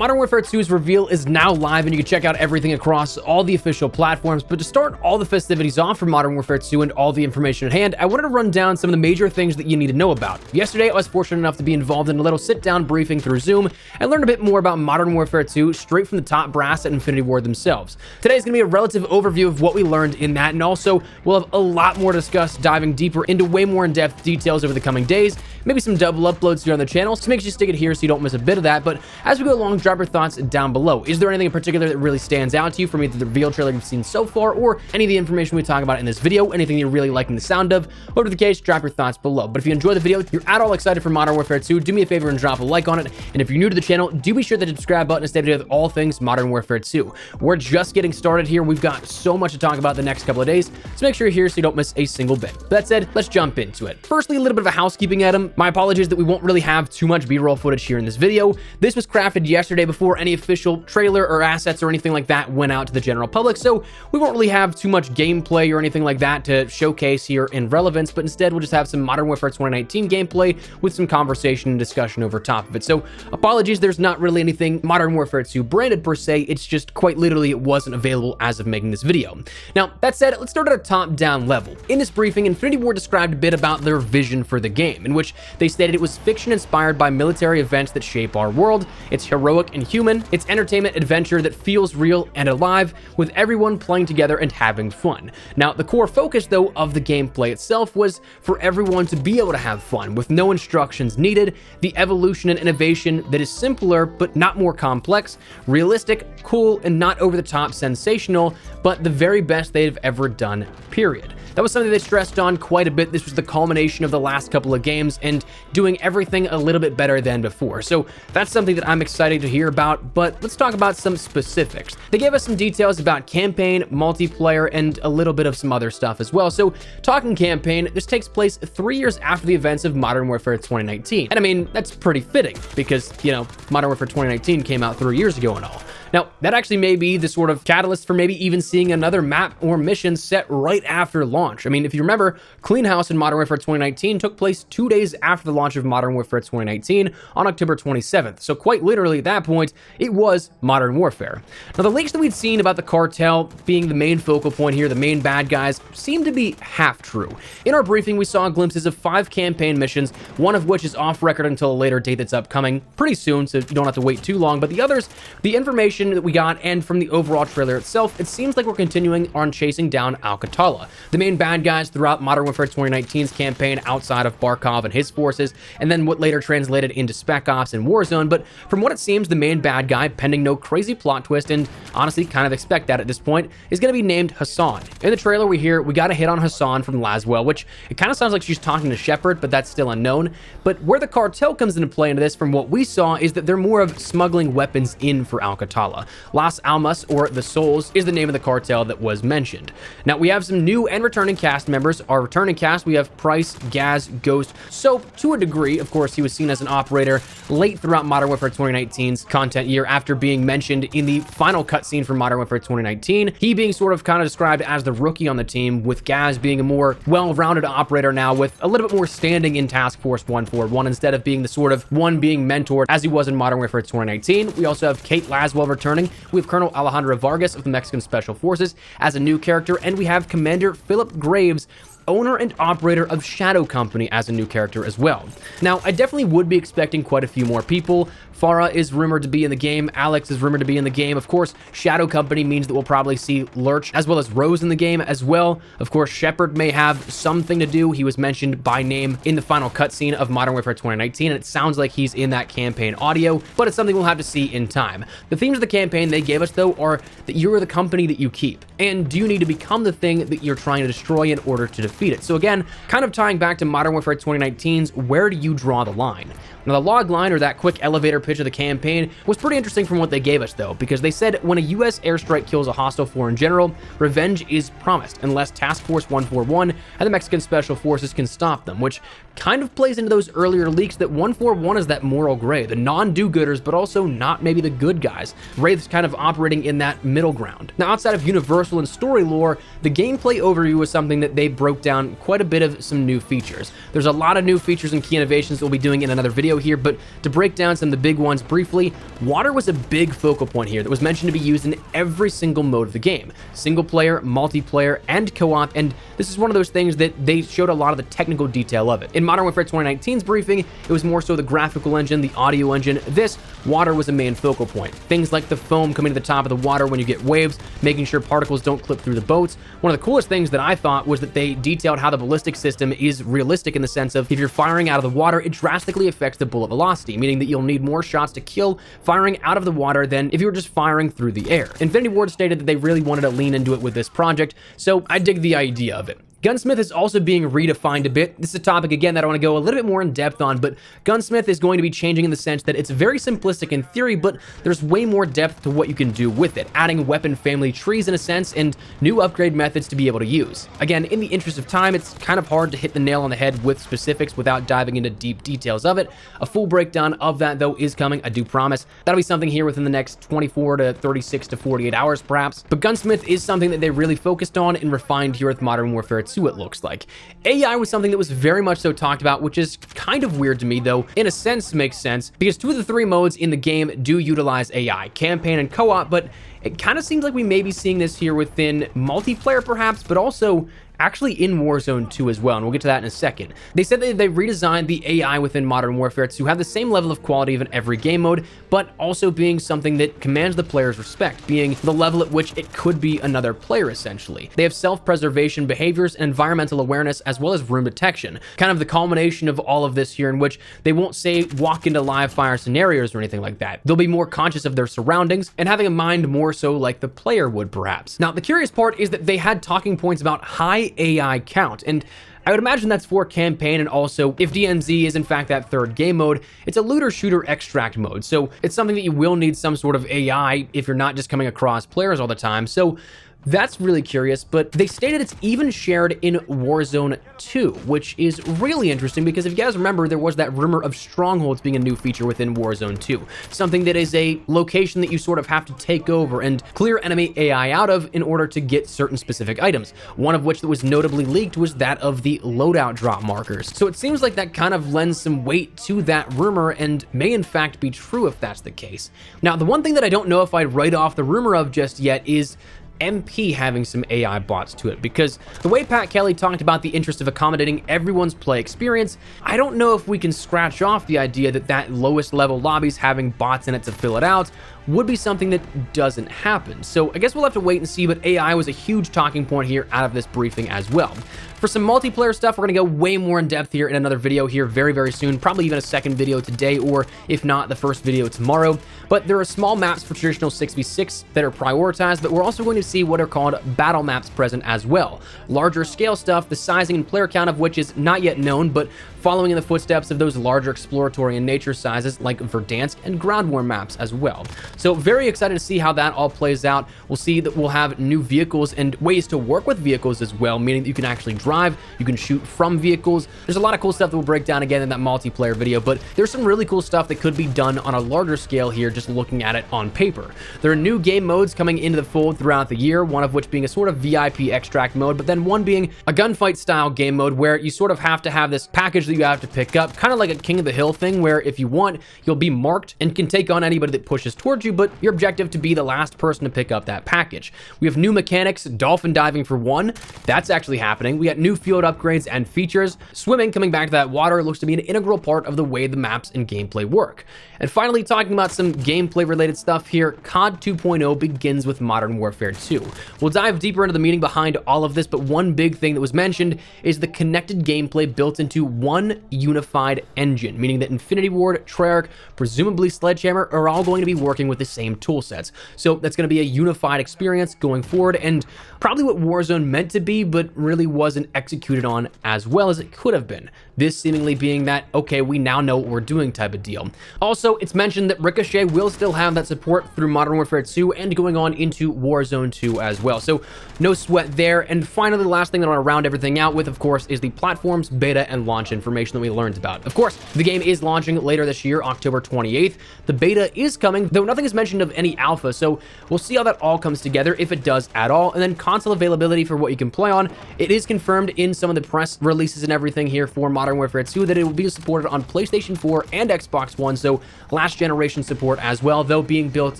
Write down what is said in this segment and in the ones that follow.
Modern Warfare 2's reveal is now live, and you can check out everything across all the official platforms. But to start all the festivities off for Modern Warfare 2 and all the information at hand, I wanted to run down some of the major things that you need to know about. Yesterday, I was fortunate enough to be involved in a little sit-down briefing through Zoom and learn a bit more about Modern Warfare 2 straight from the top brass at Infinity Ward themselves. Today's going to be a relative overview of what we learned in that, and also we'll have a lot more to discuss, diving deeper into way more in-depth details over the coming days, maybe some double uploads here on the channel, so make sure you stick it here so you don't miss a bit of that. But as we go along, drop your thoughts down below. Is there anything in particular that really stands out to you from either the reveal trailer you've seen so far or any of the information we talk about in this video? Anything you're really liking the sound of? Whatever the case, drop your thoughts below. But if you enjoy the video, you're at all excited for Modern Warfare 2, do me a favor and drop a like on it. And if you're new to the channel, do be sure to hit the subscribe button to stay up to date with all things Modern Warfare 2. We're just getting started here. We've got so much to talk about the next couple of days, so make sure you're here so you don't miss a single bit. But that said, let's jump into it. Firstly, a little bit of a housekeeping item. My apologies that we won't really have too much B-roll footage here in this video. This was crafted yesterday before any official trailer or assets or anything like that went out to the general public, so we won't really have too much gameplay or anything like that to showcase here in relevance, but instead we'll just have some Modern Warfare 2019 gameplay with some conversation and discussion over top of it. So apologies, there's not really anything Modern Warfare 2 branded per se, it's just quite literally it wasn't available as of making this video. Now, that said, let's start at a top-down level. In this briefing, Infinity Ward described a bit about their vision for the game, in which they stated it was fiction inspired by military events that shape our world. It's heroic and human. It's entertainment adventure that feels real and alive, with everyone playing together and having fun. Now, the core focus, though, of the gameplay itself was for everyone to be able to have fun, with no instructions needed, the evolution and innovation that is simpler but not more complex, realistic, cool, and not over-the-top sensational, but the very best they've ever done, period. That was something they stressed on quite a bit. This was the culmination of the last couple of games and doing everything a little bit better than before. So that's something that I'm excited to hear about, but let's talk about some specifics. They gave us some details about campaign, multiplayer, and a little bit of some other stuff as well. So talking campaign, this takes place 3 years after the events of Modern Warfare 2019. And I mean, that's pretty fitting because, you know, Modern Warfare 2019 came out 3 years ago and all. Now, that actually may be the sort of catalyst for maybe even seeing another map or mission set right after launch. I mean, if you remember, Clean House in Modern Warfare 2019 took place 2 days after the launch of Modern Warfare 2019 on October 27th. So quite literally at that point, it was Modern Warfare. Now, the leaks that we'd seen about the cartel being the main focal point here, the main bad guys, seemed to be half true. In our briefing, we saw glimpses of 5 campaign missions, one of which is off record until a later date that's upcoming pretty soon, so you don't have to wait too long. But the others, the information that we got and from the overall trailer itself, it seems like we're continuing on chasing down Al-Qatala, the main bad guys throughout Modern Warfare 2019's campaign outside of Barkov and his forces, and then what later translated into Spec Ops and Warzone. But from what it seems, the main bad guy, pending no crazy plot twist, and honestly kind of expect that at this point, is going to be named Hassan. In the trailer we got a hit on Hassan from Laswell, which it kind of sounds like she's talking to Shepard, but that's still unknown. But where the cartel comes into play into this, from what we saw, is that they're more of smuggling weapons in for Al-Qatala. Las Almas, or the Souls, is the name of the cartel that was mentioned. Now, we have some new and returning cast members. Our returning cast, we have Price, Gaz, Ghost, Soap, to a degree. Of course, he was seen as an operator late throughout Modern Warfare 2019's content year after being mentioned in the final cutscene for Modern Warfare 2019. He being sort of kind of described as the rookie on the team, with Gaz being a more well-rounded operator now with a little bit more standing in Task Force 141 instead of being the sort of one being mentored as he was in Modern Warfare 2019. We also have Kate Laswell returning. We have Colonel Alejandro Vargas of the Mexican Special Forces as a new character, and we have Commander Philip Graves, owner and operator of Shadow Company, as a new character as well. Now, I definitely would be expecting quite a few more people. Farah is rumored to be in the game. Alex is rumored to be in the game. Of course, Shadow Company means that we'll probably see Lurch as well as Rose in the game as well. Of course, Shepard may have something to do. He was mentioned by name in the final cutscene of Modern Warfare 2019, and it sounds like he's in that campaign audio, but it's something we'll have to see in time. The themes of the campaign they gave us, though, are that you're the company that you keep, and do you need to become the thing that you're trying to destroy in order to defeat it? So again, kind of tying back to Modern Warfare 2019's, where do you draw the line? Now, the log line, or that quick elevator pitch of the campaign, was pretty interesting from what they gave us, though, because they said when a U.S. airstrike kills a hostile foreign general, revenge is promised unless Task Force 141 and the Mexican Special Forces can stop them, which kind of plays into those earlier leaks that 141 is that moral gray, the non-do-gooders, but also not maybe the good guys. Wraith's kind of operating in that middle ground. Now, outside of universal and story lore, the gameplay overview was something that they broke broke down quite a bit of some new features. There's a lot of new features and key innovations that we'll be doing in another video here, but to break down some of the big ones briefly, water was a big focal point here that was mentioned to be used in every single mode of the game. Single player, multiplayer, and co-op, and this is one of those things that they showed a lot of the technical detail of it. In Modern Warfare 2019's briefing, it was more so the graphical engine, the audio engine. This, water was a main focal point. Things like the foam coming to the top of the water when you get waves, making sure particles don't clip through the boats. One of the coolest things that I thought was that they detailed how the ballistic system is realistic in the sense of if you're firing out of the water, it drastically affects the bullet velocity, meaning that you'll need more shots to kill firing out of the water than if you were just firing through the air. Infinity Ward stated that they really wanted to lean into it with this project, so I dig the idea of it. Gunsmith is also being redefined a bit. This is a topic, again, that I want to go a little bit more in depth on, but Gunsmith is going to be changing in the sense that it's very simplistic in theory, but there's way more depth to what you can do with it, adding weapon family trees in a sense, and new upgrade methods to be able to use. Again, in the interest of time, it's kind of hard to hit the nail on the head with specifics without diving into deep details of it. A full breakdown of that, though, is coming, I do promise. That'll be something here within the next 24 to 36 to 48 hours, perhaps. But Gunsmith is something that they really focused on and refined here with Modern Warfare 2, it looks like. AI was something that was very much so talked about, which is kind of weird to me, though in a sense makes sense, because 2 of the 3 modes in the game do utilize AI, campaign and co-op, but it kind of seems like we may be seeing this here within multiplayer perhaps, but also actually in Warzone 2 as well, and we'll get to that in a second. They said that they redesigned the AI within Modern Warfare to have the same level of quality of in every game mode, but also being something that commands the player's respect, being the level at which it could be another player, essentially. They have self-preservation behaviors and environmental awareness, as well as room detection. Kind of the culmination of all of this here, in which they won't say walk into live fire scenarios or anything like that. They'll be more conscious of their surroundings and having a mind more so like the player would, perhaps. Now, the curious part is that they had talking points about high AI count, and I would imagine that's for campaign, and also if DMZ is in fact that 3rd game mode, it's a looter shooter extract mode, so it's something that you will need some sort of AI if you're not just coming across players all the time. So that's really curious, but they stated it's even shared in Warzone 2, which is really interesting because if you guys remember, there was that rumor of strongholds being a new feature within Warzone 2, something that is a location that you sort of have to take over and clear enemy AI out of in order to get certain specific items, one of which that was notably leaked was that of the loadout drop markers. So it seems like that kind of lends some weight to that rumor and may in fact be true if that's the case. Now, the one thing that I don't know if I'd write off the rumor of just yet is MP having some AI bots to it, because the way Pat Kelly talked about the interest of accommodating everyone's play experience, I don't know if we can scratch off the idea that that lowest level lobbies having bots in it to fill it out would be something that doesn't happen. So I guess we'll have to wait and see, but AI was a huge talking point here out of this briefing as well. For some multiplayer stuff, we're gonna go way more in depth here in another video here very, very soon, probably even a second video today, or if not, the first video tomorrow. But there are small maps for traditional 6v6 that are prioritized, but we're also going to see what are called battle maps present as well. Larger scale stuff, the sizing and player count of which is not yet known, but following in the footsteps of those larger exploratory and nature sizes like Verdansk and ground war maps as well. So very excited to see how that all plays out. We'll see that we'll have new vehicles and ways to work with vehicles as well, meaning that you can actually drive, you can shoot from vehicles. There's a lot of cool stuff that we'll break down again in that multiplayer video, but there's some really cool stuff that could be done on a larger scale here just looking at it on paper. There are new game modes coming into the fold throughout the year, one of which being a sort of VIP extract mode, but then one being a gunfight style game mode where you sort of have to have this package that you have to pick up, kind of like a King of the Hill thing, where if you want, you'll be marked and can take on anybody that pushes towards you, but your objective to be the last person to pick up that package. We have new mechanics, dolphin diving for one, that's actually happening. We got new field upgrades and features. Swimming, coming back to that water, looks to be an integral part of the way the maps and gameplay work. And finally, talking about some gameplay related stuff here, COD 2.0 begins with Modern Warfare 2. We'll dive deeper into the meaning behind all of this, but one big thing that was mentioned is the connected gameplay built into one unified engine, meaning that Infinity Ward, Treyarch, presumably Sledgehammer, are all going to be working with the same tool sets. So that's going to be a unified experience going forward, and probably what Warzone meant to be, but really wasn't executed on as well as it could have been. This seemingly being that, okay, we now know what we're doing type of deal. Also, it's mentioned that Ricochet will still have that support through Modern Warfare 2 and going on into Warzone 2 as well. So no sweat there. And finally, the last thing that I want to round everything out with, of course, is the platform's beta and launch information that we learned about. Of course, the game is launching later this year, October 28th. The beta is coming, though nothing nothing is mentioned of any alpha, so we'll see how that all comes together, if it does at all. And then console availability for what you can play on. It is confirmed in some of the press releases and everything here for Modern Warfare 2 that it will be supported on PlayStation 4 and Xbox One, so last generation support as well, though being built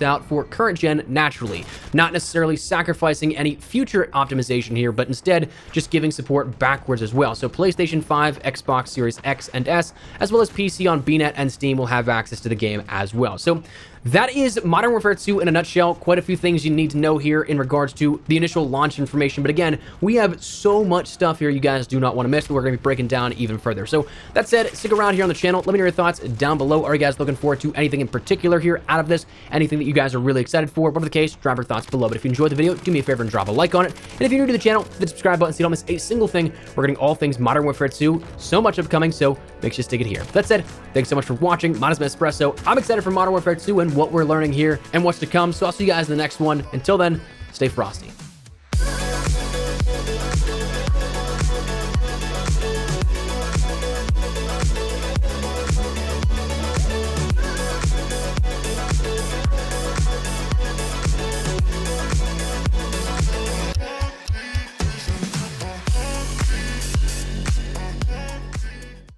out for current gen naturally. Not necessarily sacrificing any future optimization here, but instead just giving support backwards as well. So PlayStation 5, Xbox Series X and S, as well as PC on BNet and Steam will have access to the game as well. So that is Modern Warfare 2 in a nutshell. Quite a few things you need to know here in regards to the initial launch information. But again, we have so much stuff here you guys do not want to miss that we're going to be breaking down even further. So that said, stick around here on the channel. Let me know your thoughts down below. Are you guys looking forward to anything in particular here out of this? Anything that you guys are really excited for? Whatever the case, drop your thoughts below. But if you enjoyed the video, do me a favor and drop a like on it. And if you're new to the channel, hit the subscribe button so you don't miss a single thing. We're getting all things Modern Warfare 2. So much upcoming, so make sure you stick it here. That said, thanks so much for watching. Mine is Espresso. I'm excited for Modern Warfare 2 and what we're learning here and what's to come. So I'll see you guys in the next one. Until then, stay frosty.